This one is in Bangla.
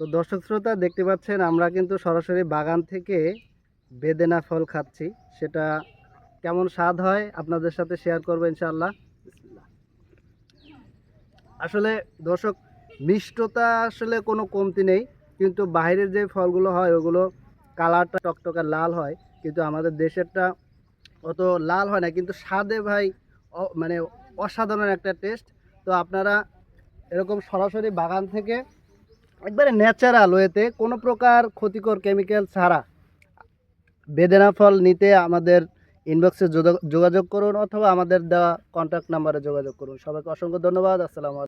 তো দর্শক শ্রোতা দেখতে পাচ্ছেন আমরা কিন্তু সরাসরি বাগান থেকে বেদেনা ফল খাচ্ছি। সেটা কেমন স্বাদ হয় আপনাদের সাথে শেয়ার করবো ইনশাআল্লাহ। বিসমিল্লাহ। আসলে দর্শক, মিষ্টতা আসলে কোনো কমতি নেই, কিন্তু বাইরের যে ফলগুলো হয় ওগুলো কালারটা টকটকা লাল হয়, কিন্তু আমাদের দেশেরটা অত লাল হয় না, কিন্তু স্বাদে ভাই মানে অসাধারণ একটা টেস্ট। তো আপনারা এরকম সরাসরি বাগান থেকে একবারে ন্যাচারাল ওয়েতে কোনো প্রকার ক্ষতিকর কেমিক্যাল ছাড়া বেদেনা ফল নিতে আমাদের ইনবক্সে যোগাযোগ করুন, অথবা আমাদের দেওয়া কন্ট্যাক্ট নাম্বারে যোগাযোগ করুন। সবাইকে অসংখ্য ধন্যবাদ। আসসালামু আলাইকুম।